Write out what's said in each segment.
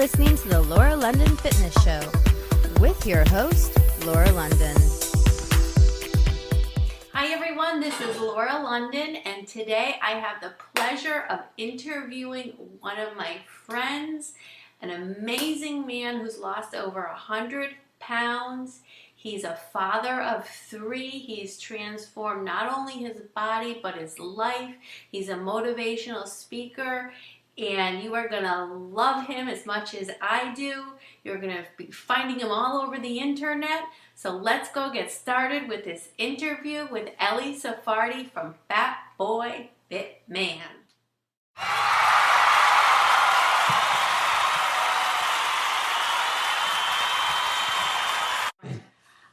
listening to the Laura London Fitness Show with your host, Laura London. Hi everyone, this is Laura London, and today I have the pleasure of interviewing one of my friends, an amazing man who's lost over 100 pounds. He's a father of 3. He's transformed not only his body, but his life. He's a motivational speaker, and you are going to love him as much as I do. You're going to be finding him all over the internet. So let's go get started with this interview with Eli Sapharti from Fat Boy Fit Man.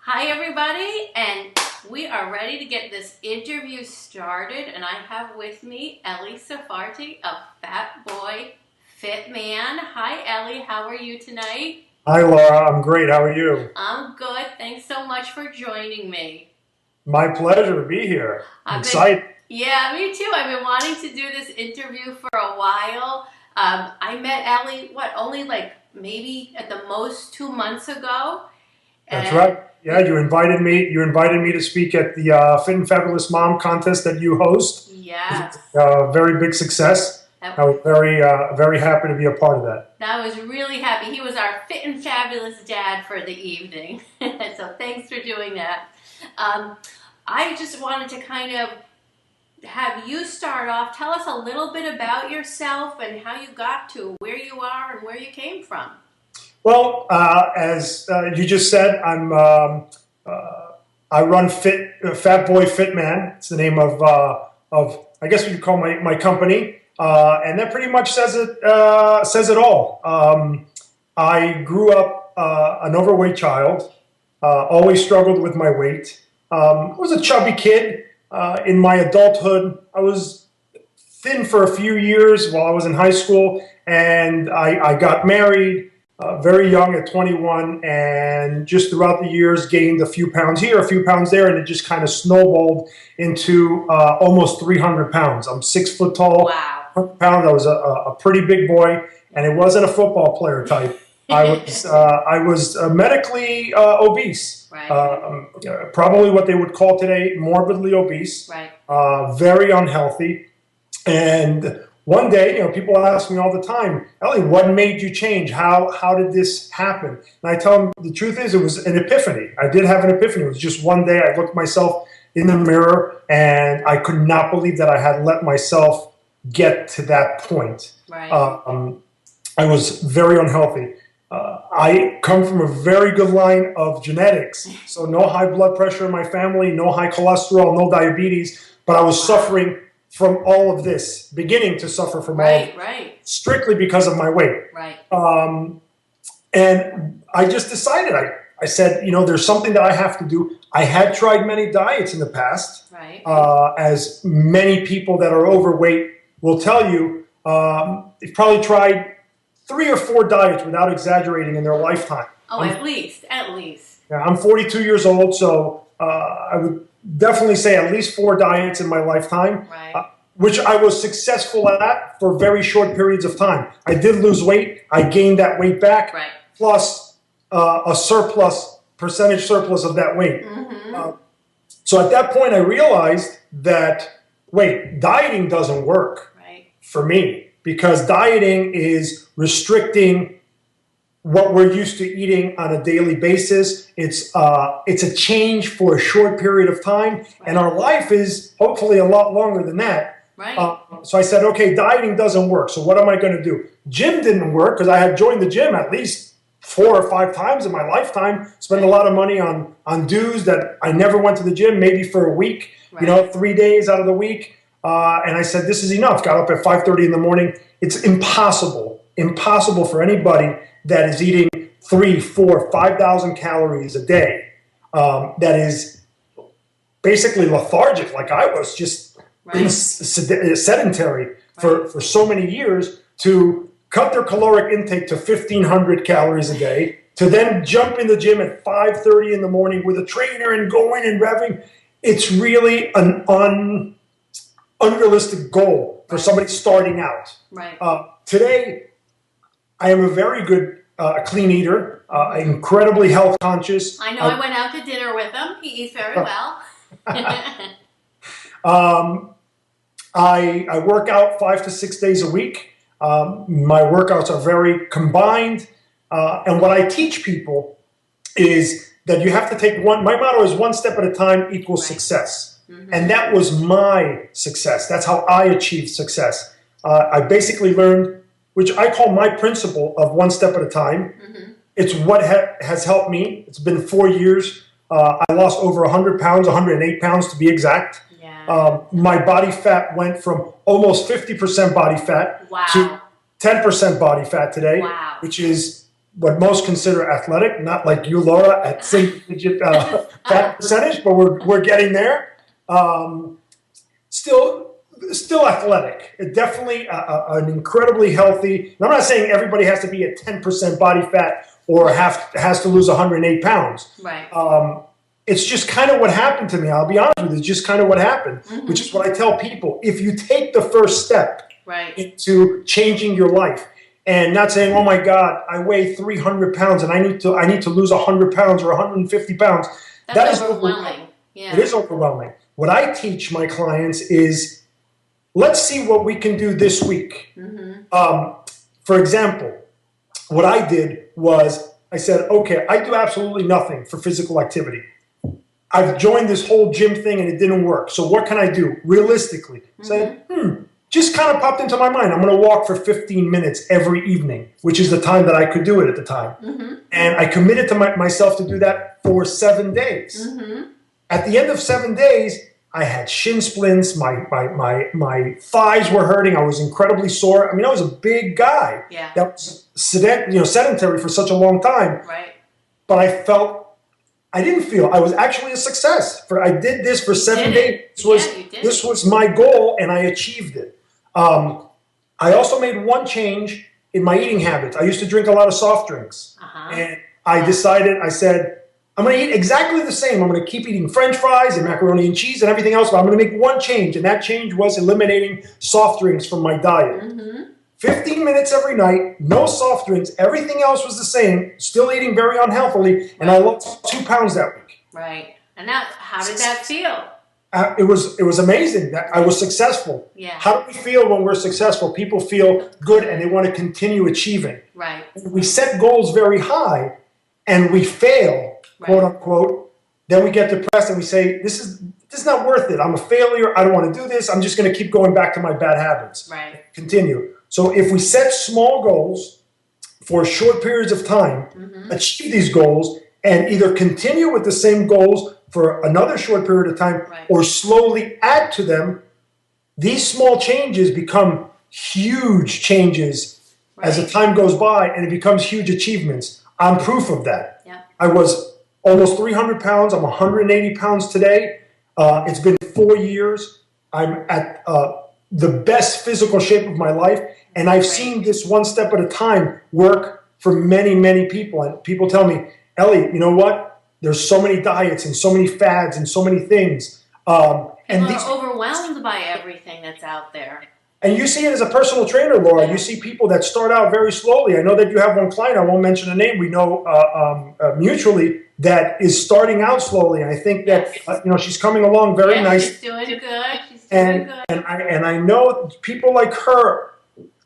Hi everybody, and we are ready to get this interview started, and I have with me Eli Sapharti of Fat Boy Fit Man. Hi Eli, how are you tonight? Hi Laura, I'm great. How are you? I'm good. Thanks so much for joining me. My pleasure to be here. I'm excited. Yeah, me too. I've been wanting to do this interview for a while. I met Eli, only like maybe at the most 2 months ago. That's right. Yeah, you invited me to speak at the Fit and Fabulous Mom contest that you host. Yes. Very big success. I was very happy to be a part of that. I was really happy. He was our fit and fabulous dad for the evening. So thanks for doing that. I just wanted to kind of have you start off. Tell us a little bit about yourself and how you got to where you are and where you came from. Well, as you just said, I run Fat Boy Fit Man. It's the name of I guess what you call my company. And that pretty much says it all. I grew up an overweight child, always struggled with my weight. I was a chubby kid. In my adulthood, I was thin for a few years while I was in high school, and I got married very young at 21, and just throughout the years gained a few pounds here, a few pounds there, and it just kind of snowballed into almost 300 pounds. I'm 6 foot tall. Wow. 100 pounds. I was a pretty big boy, and it wasn't a football player type. I was medically obese. Right. Probably what they would call today morbidly obese. Right. Very unhealthy. And one day, people ask me all the time, Eli, what made you change? How did this happen? And I tell them the truth is it was an epiphany. I did have an epiphany. It was just one day I looked myself in the mirror, and I could not believe that I had let myself get to that point. Right. I was very unhealthy. I come from a very good line of genetics, so no high blood pressure in my family, no high cholesterol, no diabetes, but I was suffering from all of this, beginning to suffer from all of it, strictly because of my weight. Right. And I just decided, I said, there's something that I have to do. I had tried many diets in the past, right. As many people that are overweight will tell you, they've probably tried 3 or 4 diets without exaggerating in their lifetime. Oh, at least. Yeah, I'm 42 years old, so I would definitely say at least 4 diets in my lifetime, right. Which I was successful at for very short periods of time. I did lose weight. I gained that weight back, right. plus a percentage surplus of that weight. Mm-hmm. So at that point, I realized that, dieting doesn't work for me, because dieting is restricting what we're used to eating on a daily basis. It's a change for a short period of time, right. And our life is hopefully a lot longer than that. Right. So I said, okay, dieting doesn't work. So what am I going to do? Gym didn't work because I had joined the gym at least 4 or 5 times in my lifetime. Spent a lot of money on dues that I never went to the gym, maybe for a week. Right. 3 days out of the week. And I said, this is enough. Got up at 5:30 in the morning. It's impossible for anybody that is eating 3, 4, 5,000 calories a day. That is basically lethargic, like I was, just sedentary for so many years, to cut their caloric intake to 1,500 calories a day, to then jump in the gym at 5:30 in the morning with a trainer and going and revving. It's really an unrealistic goal for somebody starting out. Right. Today, I am a very good clean eater, incredibly health conscious. I know I went out to dinner with him. He eats very well. I work out 5 to 6 days a week. My workouts are very combined. And what I teach people is that you have to take my motto is one step at a time equals success. And that was my success. That's how I achieved success. I basically learned, which I call my principle of one step at a time. It's what has helped me. It's been 4 years. I lost over 100 pounds, 108 pounds to be exact. Yeah. My body fat went from almost 50% body fat to 10% body fat today, which is what most consider athletic, not like you, Laura, at single-digit fat percentage, but we're getting there. Still athletic. Definitely an incredibly healthy. I'm not saying everybody has to be at 10% body fat or has to lose 108 pounds. Right. It's just kind of what happened to me. I'll be honest with you. It's just kind of what happened, which is what I tell people. If you take the first step into changing your life and not saying, oh my God, I weigh 300 pounds and I need to lose 100 pounds or 150 pounds. That's overwhelming. Yeah. It is overwhelming. What I teach my clients is, let's see what we can do this week. For example, what I did was I said, okay, I do absolutely nothing for physical activity. I've joined this whole gym thing and it didn't work. So what can I do realistically? Said, just kind of popped into my mind. I'm going to walk for 15 minutes every evening, which is the time that I could do it at the time. And I committed to myself to do that for 7 days. At the end of 7 days, I had shin splints. My thighs were hurting. I was incredibly sore. I mean, I was a big guy. Yeah. That was sedentary for such a long time. Right. But I didn't feel I was actually a success. I did this for 7 days. This was my goal, and I achieved it. I also made one change in my eating habits. I used to drink a lot of soft drinks, and I said, I'm going to eat exactly the same. I'm going to keep eating French fries and macaroni and cheese and everything else, but I'm going to make one change, and that change was eliminating soft drinks from my diet. 15 minutes every night, no soft drinks. Everything else was the same, still eating very unhealthily, and I lost 2 pounds that week. Right. And how did that feel? It was amazing that I was successful. Yeah. How do we feel when we're successful? People feel good and they want to continue achieving. Right. We set goals very high and we fail, quote unquote. Then we get depressed and we say, this is not worth it. I'm a failure. I don't want to do this. I'm just going to keep going back to my bad habits. Right. Continue. So if we set small goals for short periods of time, achieve these goals, and either continue with the same goals for another short period of time or slowly add to them, these small changes become huge changes as the time goes by, and it becomes huge achievements. I'm proof of that. Yeah. I was almost 300 pounds. I'm 180 pounds today. It's been 4 years. I'm at the best physical shape of my life. And I've seen this one step at a time work for many, many people. And people tell me, Ellie, you know what? There's so many diets and so many fads and so many things. People are overwhelmed by everything that's out there. And you see it as a personal trainer, Laura. You see people that start out very slowly. I know that you have one client, I won't mention the name, we know mutually, that is starting out slowly. And I think that she's coming along very nice. She's doing good. She's doing good. And I know people like her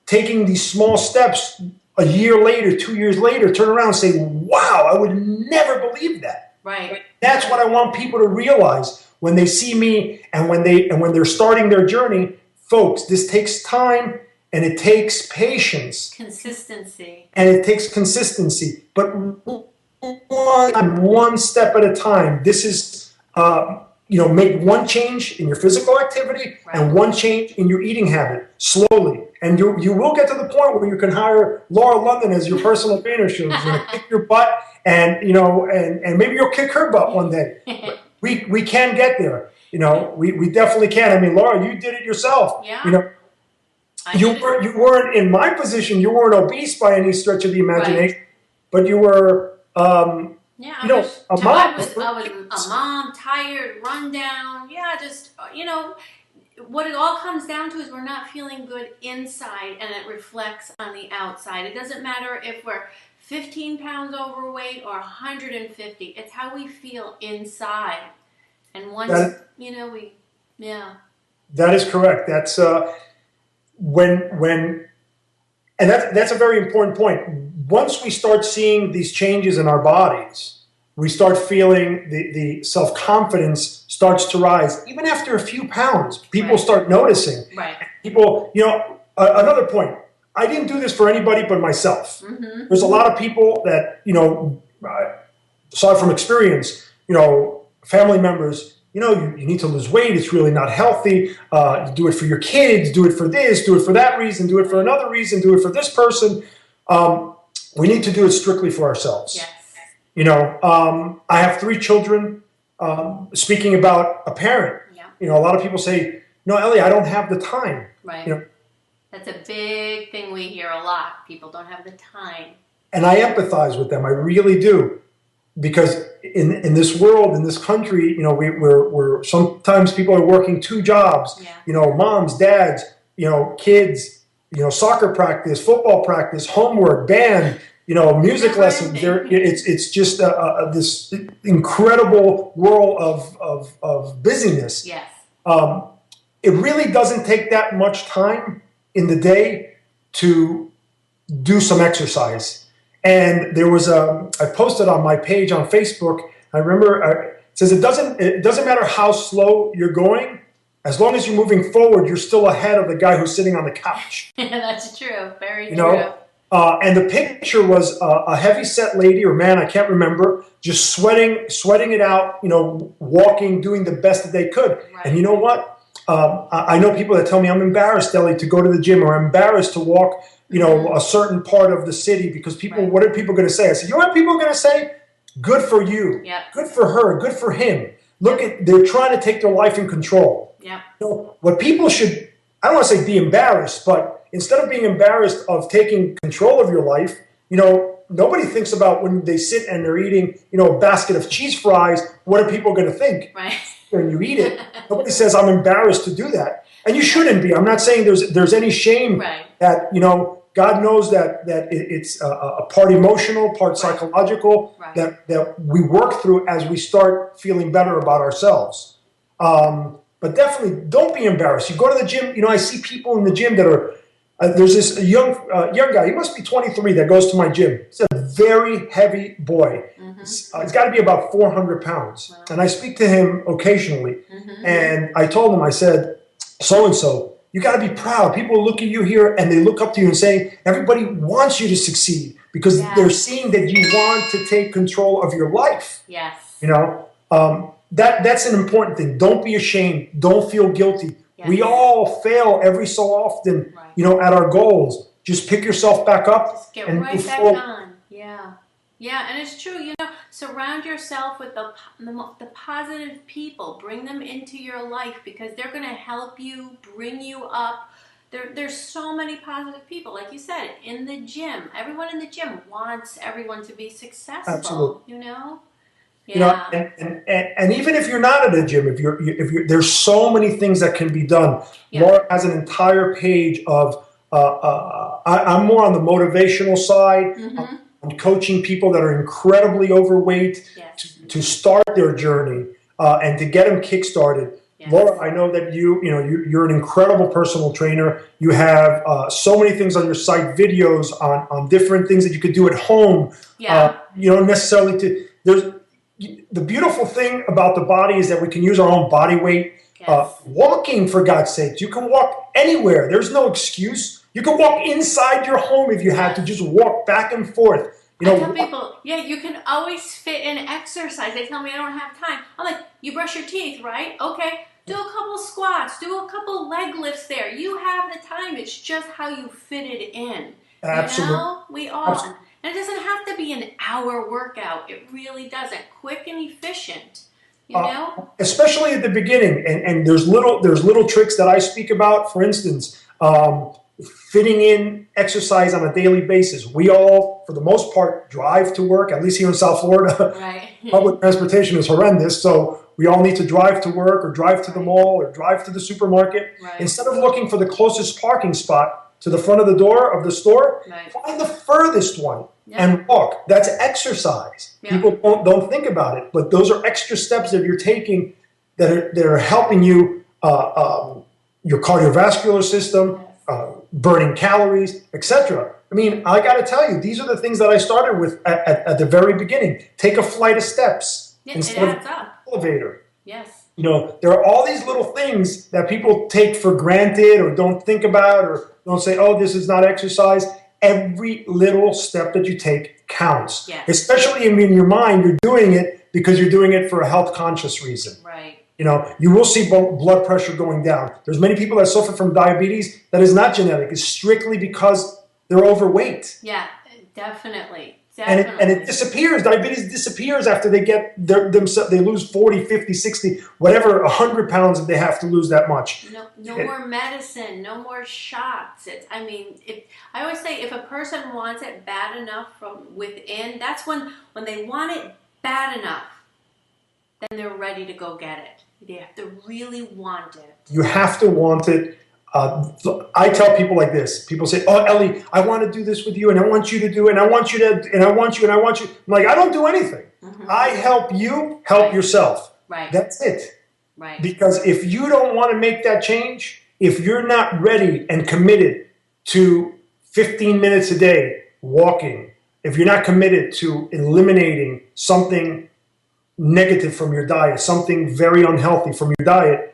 taking these small steps a year later, 2 years later, turn around and say, wow, I would never believe that. Right. That's what I want people to realize when they see me and when they're starting their journey. Folks, this takes time and it takes patience. Consistency. And it takes consistency. But one step at a time. This is, make one change in your physical activity and one change in your eating habit slowly. And you will get to the point where you can hire Laura London as your personal trainer. She's going to kick your butt and maybe you'll kick her butt one day. We can get there. We definitely can. I mean, Laura, you did it yourself. Yeah. You weren't in my position. You weren't obese by any stretch of the imagination, but you were, I was a mom. I was a mom, tired, run down. Yeah, just, what it all comes down to is we're not feeling good inside, and it reflects on the outside. It doesn't matter if we're 15 pounds overweight or 150. It's how we feel inside. And once, That is correct. That's and that's a very important point. Once we start seeing these changes in our bodies, we start feeling the self-confidence starts to rise. Even after a few pounds, people start noticing. Right. People, another point, I didn't do this for anybody but myself. Mm-hmm. There's a lot of people that, aside from experience, family members, you need to lose weight. It's really not healthy. You do it for your kids, do it for this, do it for that reason, do it for another reason, do it for this person. We need to do it strictly for ourselves. Yes. I have 3 children. Speaking about a parent, a lot of people say, "No, Ellie, I don't have the time." Right. That's a big thing we hear a lot. People don't have the time. And I empathize with them. I really do. Because in this world, in this country, we're sometimes people are working 2 jobs. Yeah. Moms, dads, kids, soccer practice, football practice, homework, band, music lessons. It's just this incredible world of busyness. Yes. It really doesn't take that much time in the day to do some exercise. And there was I posted on my page on Facebook. I remember it says it doesn't matter how slow you're going, as long as you're moving forward, you're still ahead of the guy who's sitting on the couch. That's true. Very true. And the picture was a heavy-set lady or man, I can't remember, just sweating it out. Walking, doing the best that they could. Right. And you know what? I know people that tell me I'm embarrassed, Ellie, to go to the gym, or I'm embarrassed to walk. A certain part of the city because people, what are people going to say? I said, what people are going to say? Good for you. Yep. Good for her. Good for him. They're trying to take their life in control. Yeah. What people should, I don't want to say be embarrassed, but instead of being embarrassed of taking control of your life, nobody thinks about when they sit and they're eating, a basket of cheese fries, what are people going to think? Right. When you eat it, nobody says I'm embarrassed to do that. And you shouldn't be. I'm not saying there's any shame that, God knows that it's a part emotional, part psychological, that we work through as we start feeling better about ourselves. But definitely don't be embarrassed. You go to the gym, I see people in the gym that are, there's this young guy, he must be 23, that goes to my gym. He's a very heavy boy. Mm-hmm. He's got to be about 400 pounds. Wow. And I speak to him occasionally. Mm-hmm. And I told him, I said, so-and-so, you got to be proud. People look at you here and they look up to you and say, everybody wants you to succeed because they're seeing that you want to take control of your life. Yes. That's an important thing. Don't be ashamed. Don't feel guilty. Yes. We all fail every so often, at our goals. Just pick yourself back up. Just get right back on. Yeah. Yeah, and it's true, surround yourself with the positive people. Bring them into your life because they're going to help you, bring you up. There's so many positive people. Like you said, in the gym. Everyone in the gym wants everyone to be successful. Absolutely. Yeah. And even if you're not at a gym, if you're there's so many things that can be done. Yeah. Laura has an entire page of I'm more on the motivational side. Mm-hmm. I'm coaching people that are incredibly overweight to start their journey and to get them kick-started. Yes. Laura, I know that you're an incredible personal trainer. You have so many things on your site, videos on different things that you could do at home. Yeah. Necessarily the beautiful thing about the body is that we can use our own body weight. Yes. Walking, for God's sake, you can walk anywhere. There's no excuse. You can walk inside your home if you had to, just walk back and forth. I tell people, you can always fit in exercise. They tell me I don't have time. I'm like, you brush your teeth, right? Okay, do a couple squats, do a couple leg lifts there. You have the time. It's just how you fit it in. Absolutely. We all. Absolutely. And it doesn't have to be an hour workout. It really doesn't. Quick and efficient. Especially at the beginning, and there's little tricks that I speak about. For instance, fitting in exercise on a daily basis. We all, for the most part, drive to work. At least here in South Florida, public transportation is horrendous. So we all need to drive to work or drive to the mall or drive to the supermarket. Right. Instead of looking for the closest parking spot to the front of the door of the store, Right. find the furthest one Yeah. and walk. That's exercise. Yeah. People don't think about it, but those are extra steps that you're taking that are helping you, your cardiovascular system, burning calories, etc. I mean, I got to tell you, these are the things that I started with at the very beginning. Take a flight of steps instead of an elevator. Yes. You know, there are all these little things that people take for granted or don't think about or don't say, oh, this is not exercise. Every little step that you take counts. Yes. Especially in your mind, you're doing it because you're doing it for a health conscious reason. Right. You know, you will see blood pressure going down. There's many people that suffer from diabetes that is not genetic. It's strictly because they're overweight. Yeah, definitely. And it disappears. Diabetes disappears after they get themselves. They lose 40, 50, 60, whatever, 100 pounds if they have to lose that much. No more medicine, no more shots. I always say if a person wants it bad enough from within, that's when they want it bad enough, then they're ready to go get it. They have to really want it. You have to want it. I tell people like this. People say, oh, Ellie, I want to do this with you, and I want you to do it, and I want you to, and I want you, and I want you. I'm like, I don't do anything. Mm-hmm. I help you help yourself. Right. That's it. Right. Because if you don't want to make that change, if you're not ready and committed to 15 minutes a day walking, if you're not committed to eliminating something negative from your diet, something very unhealthy from your diet,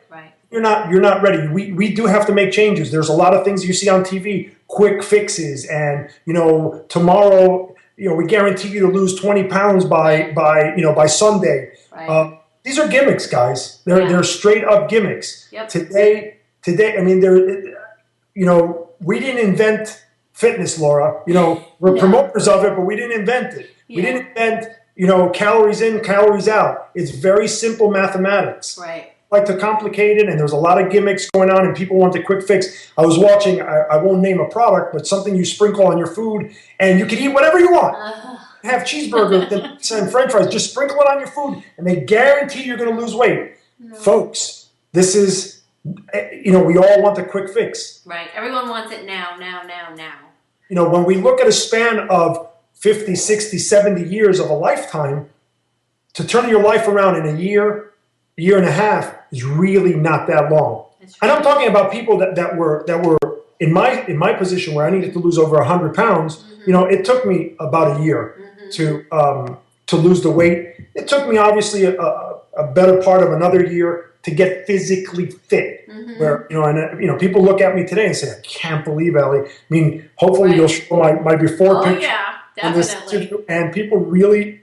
you're not ready. We do have to make changes. There's a lot of things you see on TV, quick fixes, and tomorrow, we guarantee you to lose 20 pounds by Sunday. Right. These are gimmicks, guys. They're straight up gimmicks. Yep. Today, I mean, we didn't invent fitness, Laura. We're promoters of it, but we didn't invent it. Yeah. We didn't invent, calories in, calories out. It's very simple mathematics. Right. Like to complicate it, and there's a lot of gimmicks going on, and people want the quick fix. I was watching, I won't name a product, but something you sprinkle on your food, and you can eat whatever you want. Have cheeseburger and french fries, just sprinkle it on your food, and they guarantee you're going to lose weight. No. Folks, this is, we all want the quick fix. Right, everyone wants it now. When we look at a span of 50, 60, 70 years of a lifetime, to turn your life around in a year and a half is really not that long. And I'm talking about people that were in my position where I needed to lose over 100 pounds. Mm-hmm. It took me about a year to lose the weight. It took me obviously a better part of another year to get physically fit. Mm-hmm. Where people look at me today and say, I can't believe, Ellie. I mean, hopefully you'll show my before picture. Yeah, definitely. And people really,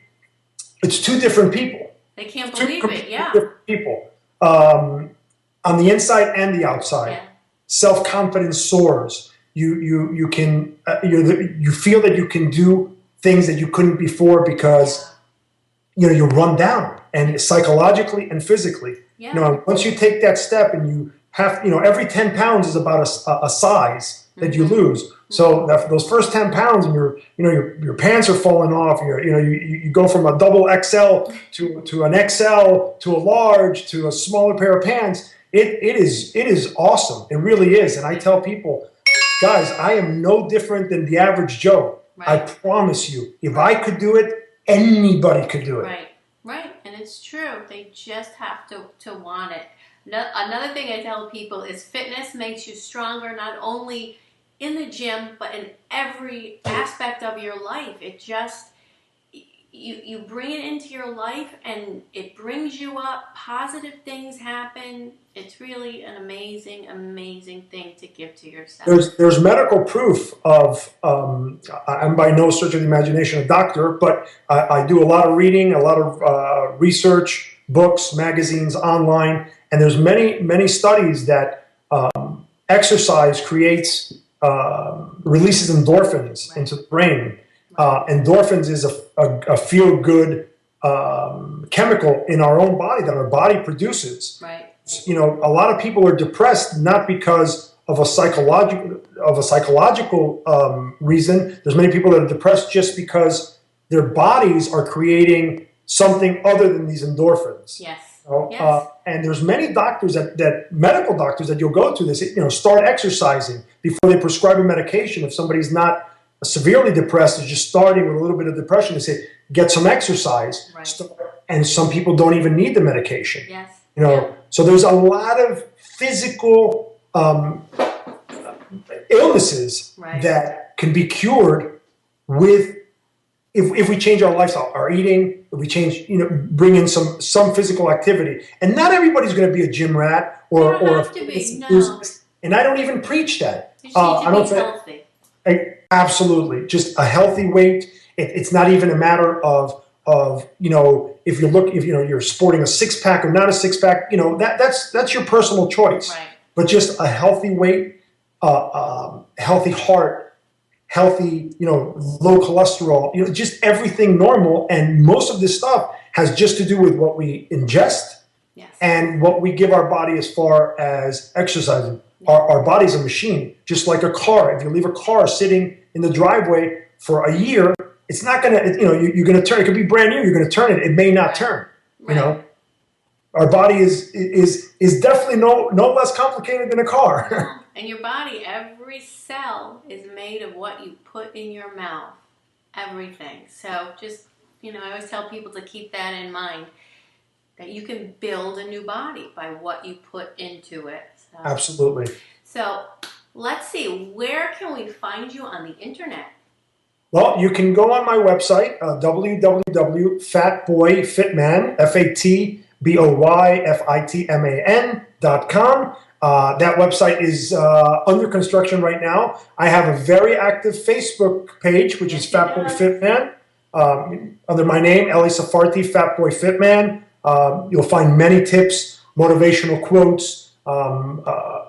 it's two different people. They can't believe it, yeah. Different people. On the inside and the outside. Yeah. Self-confidence soars. You can you feel that you can do things that you couldn't before because you run down, and psychologically and physically. Yeah. Once you take that step and you have every 10 pounds is about a size that you lose. So those first 10 pounds, and your pants are falling off. You go from a double XL to an XL to a large to a smaller pair of pants. It is awesome. It really is. And I tell people, guys, I am no different than the average Joe. Right. I promise you, if I could do it, anybody could do it. Right. And it's true. They just have to want it. Another thing I tell people is fitness makes you stronger, not only in the gym, but in every aspect of your life. It just, you bring it into your life and it brings you up. Positive things happen. It's really an amazing, amazing thing to give to yourself. There's medical proof of, I'm by no stretch of the imagination a doctor, but I do a lot of reading, a lot of research, books, magazines, online, and there's many studies that exercise creates releases endorphins into the brain. Endorphins is a feel-good chemical in our own body that our body produces. Right. A lot of people are depressed not because of a psychological reason. There's many people that are depressed just because their bodies are creating something other than these endorphins. Yes. And there's many doctors that medical doctors that you'll go to. They say, start exercising before they prescribe a medication. If somebody's not severely depressed, is just starting with a little bit of depression, they say, get some exercise. Right. And some people don't even need the medication. Yes. So there's a lot of physical illnesses that can be cured with if we change our lifestyle, our eating, if we change, bring in some physical activity. And not everybody's going to be a gym rat or have to be, no. And I don't even preach that. You just need to be healthy. Absolutely, just a healthy weight. It's not even a matter of if you're sporting a six pack or not a six pack. That's your personal choice. Right. But just a healthy weight, healthy heart. Healthy, low cholesterol, just everything normal. And most of this stuff has just to do with what we ingest and what we give our body as far as exercising. Our body's a machine, just like a car. If you leave a car sitting in the driveway for a year, it's not going to, you're going to turn. It could be brand new. You're going to turn it. It may not turn. Our body is definitely no less complicated than a car. And your body, every cell is made of what you put in your mouth. Everything. So just, I always tell people to keep that in mind, that you can build a new body by what you put into it. So, absolutely. So let's see, where can we find you on the internet? Well, you can go on my website, www.fatboyfitman, FATBOYFITMAN.com. That website is under construction right now. I have a very active Facebook page, which is Fat Boy Fitman. Under my name, Eli Sapharti, Fat Boy Fitman. You'll find many tips, motivational quotes,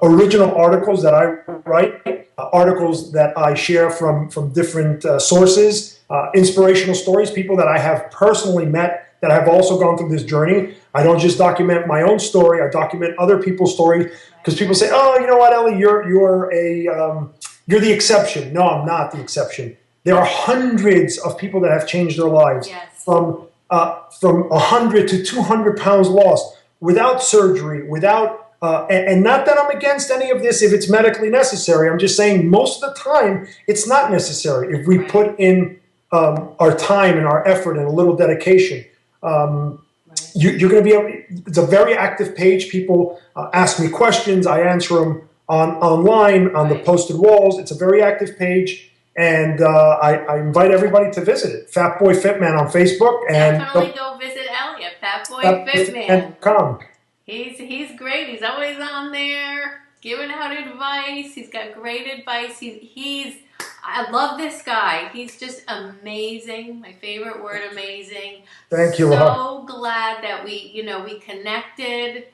original articles that I write, articles that I share from different sources, inspirational stories, people that I have personally met that have also gone through this journey. I don't just document my own story, I document other people's stories, because people say, oh, you know what, Eli, you're the exception. No, I'm not the exception. There are hundreds of people that have changed their lives from 100 to 200 pounds lost without surgery, without, and not that I'm against any of this if it's medically necessary. I'm just saying most of the time it's not necessary if we put in our time and our effort and a little dedication. You're going to be able. It's a very active page. People ask me questions. I answer them online on the posted walls. It's a very active page, and I invite everybody to visit it. Fat Boy Fitman on Facebook, and definitely go visit Elliot. Fat Boy Fitman. Come. He's great. He's always on there giving out advice. He's got great advice. I love this guy. He's just amazing. My favorite word, amazing. Thank you. So glad that we connected.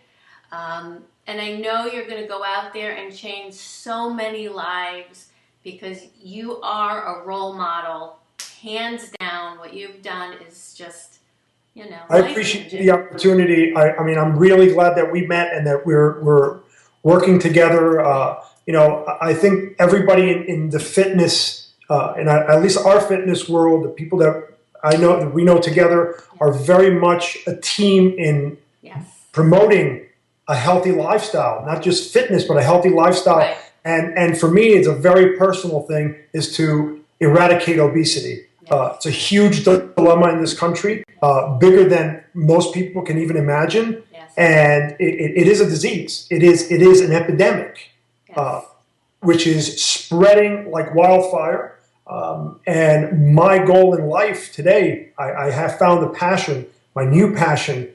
And I know you're going to go out there and change so many lives because you are a role model. Hands down, what you've done is just, I appreciate the opportunity. I mean, I'm really glad that we met and that we're working together. I think everybody in the fitness, at least our fitness world, the people that we know together are very much a team in promoting a healthy lifestyle, not just fitness, but a healthy lifestyle. Right. And for me, it's a very personal thing is to eradicate obesity. It's a huge dilemma in this country, bigger than most people can even imagine. And it is a disease. It is an epidemic. Which is spreading like wildfire. And my goal in life today, I have found a passion, my new passion,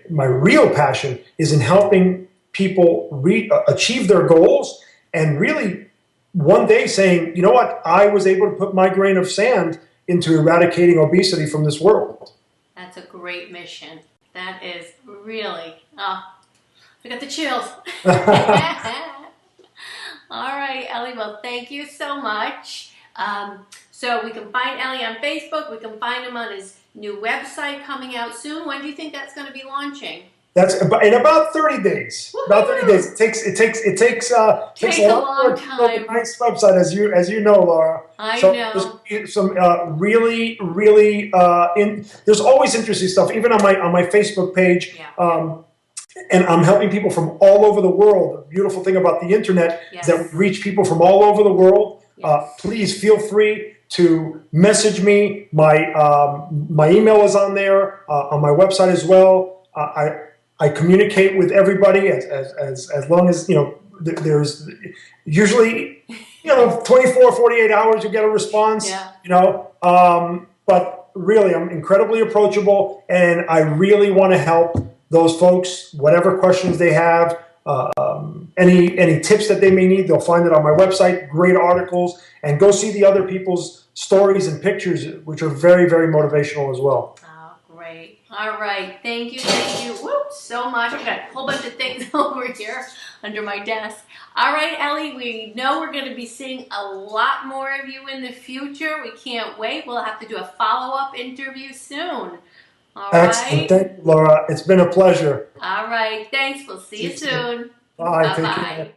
my real passion is in helping people achieve their goals and really one day saying, you know what, I was able to put my grain of sand into eradicating obesity from this world. That's a great mission. That is really, I got the chills. All right, Eli, well, thank you so much. So we can find Eli on Facebook. We can find him on his new website coming out soon. When do you think that's going to be launching? That's in about 30 days. About 30 days. It takes a a lot long more to build a time. nice website, as you know, Laura. I So know. there's some really there's always interesting stuff, even on my Facebook page. Yeah. And I'm helping people from all over the world. The beautiful thing about the internet is that we reach people from all over the world. Please feel free to message me. My email is on there, on my website as well. I communicate with everybody as long as, there's usually, 24, 48 hours you get a response, but really I'm incredibly approachable, and I really want to help those folks, whatever questions they have, any tips that they may need, they'll find it on my website, great articles, and go see the other people's stories and pictures, which are very, very motivational as well. Oh, great. All right. Thank you. Whoops, so much. I've got a whole bunch of things over here under my desk. All right, Ellie, we know we're going to be seeing a lot more of you in the future. We can't wait. We'll have to do a follow-up interview soon. All Excellent. right. Thank you, Laura. It's been a pleasure. All right. Thanks. We'll see you soon. Bye. Take Bye-bye. care.